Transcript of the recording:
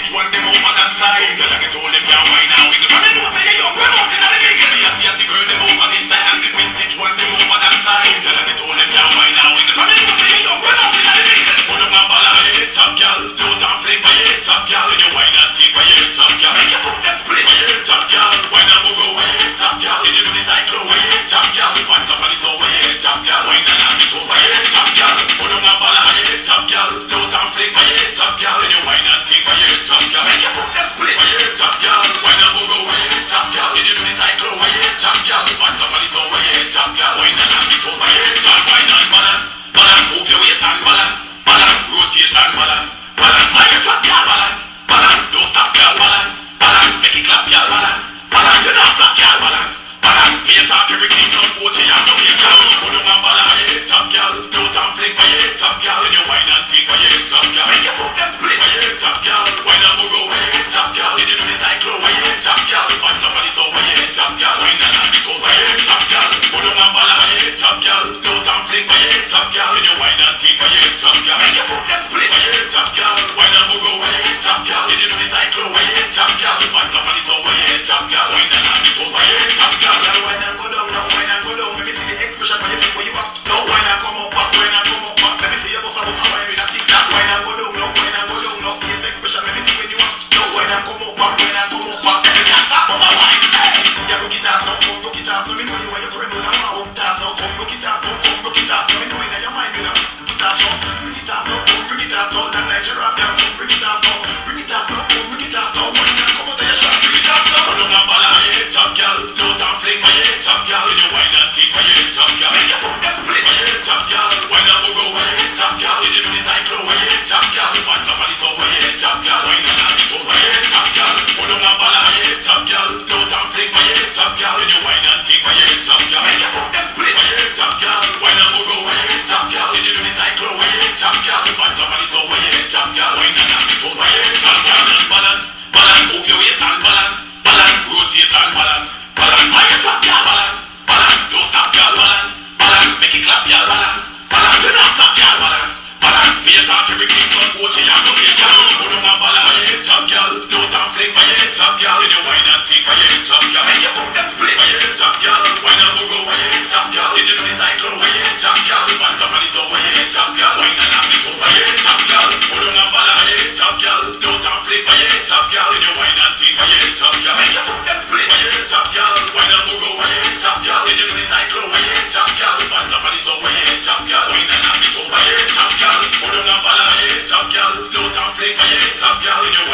vintage one, them over that side. Girl, I get all them can't wine now. Wiggle from the nose, say you young, run out in the middle. The atty girl, them over this side, and the vintage one, them over that side. Girl, I get all them can't wine now. Wiggle from the nose, say you young, run out in the middle. Put them on ball, hey, top girl. Load and flick, hey, top girl. When you wine and take, hey, top girl. Make your foot them split, hey, top girl. Wine and go, hey, top girl. Then you do the cycle, hey, top girl. Pants up on the soul, hey, top girl. Wine and have it over, hey, top girl. Put them on ball, hey, top girl. Load and flick, hey, top girl. Then you wine and take, hey, top girl. Make your foot them split, hey, top girl. Wine and go, hey, top girl. Then you do the cycle, hey, top girl. Pants up on the soul, hey, top girl. Wine and have it over, hey, top. Wine and balance, balance, move your waist and balance, balance, rotate and balance, balance. Hey, top girl, balance, balance, don't stop, girl, balance, balance, make it clap, girl, balance, balance, you not flap, girl, balance, balance. Me talk everything from Gucci and no big girl. Put them on balance, hey, top girl, don't and flick, hey, top girl. Then you wine and take, hey, top girl. Make your foot them split, hey, top girl. Wine and go, hey, top girl. Then you do the cycle, hey, top girl. Pants up on the soul, hey, top girl. Wine and have it over, hey, top girl. Put them on balance, hey, top girl, don't and flick, hey, top girl. Then you wine and take, hey, top girl. Make your foot them split, hey, top girl. Wine and go, hey, top girl. Then you do the cycle, hey, top girl. Pants up on the soul, hey, top girl. Wine and have it over, hey, top girl. Wine and go down, now wine and go down. Let me see the expression when you think where you are. Now wine and come up back, wine and come up back. Let me see your bust a wine with a tic tac. Wine and go down, now wine and go down. Now see the expression when you think where you are. Now wine and come up back, wine and come up back. Let me can't stop on my wine. Hey, yeah, look it up, now come look it up. Let me know you are your friend. Now I'm out top, now come look it up, now come look it up. Let me know in your mind, you know. Look it up, now bring it up, now come bring it up, now that Nigeria, now come bring it up, now bring it up, now come bring it up, now wine and come out of your shop, bring it up, now. Put them on balance, hey, top girl, don't and flick, hey, top girl. When you wine and take, hey, top girl. Make your foot them split, hey, top girl. Wine and go, hey, top girl. Then you do the cycle, hey, top girl. Pants up on the soul, hey, top girl. Wine and have it over, hey, top girl. Put them on balance, hey, top girl, don't and flick, hey, top girl. When you wine and take, hey, top girl. make your foot them split, hey, top girl. Wine and go, hey, top girl. Then you do the cycle, hey, top girl. Pants up on the soul, hey, top girl. Wine and have it over, hey, top girl. Balance, balance, move your waist and balance, balance, rotate and balance, balance. Hey, top girl, balance, balance, don't stop, girl, balance, balance, make it clap, girl, balance, balance, you not flap, girl, balance, balance. Me talk everything from Gucci and no big girl. Put them on balance, hey, top girl, don't and flick, hey, top girl. Then you wine and take, hey, top girl. make your foot them split, Hey, top girl, wine and go, hey, top girl. Then you do the cycle, hey, top girl. Pants up on the soul, hey, top girl. Wine and have it over, hey, top girl. Put them on balance, hey, top girl, don't and flick, hey, top girl. Then you wine and take, hey, top girl. make your foot them split, Hey, top girl, wine and go, hey, top girl. Then you do the cycle, hey, top girl. Pants up on the soul, hey, top girl. Wine and have it over, hey, top girl. Put them on balance, hey, top girl, don't and flick, hey, top girl. Then you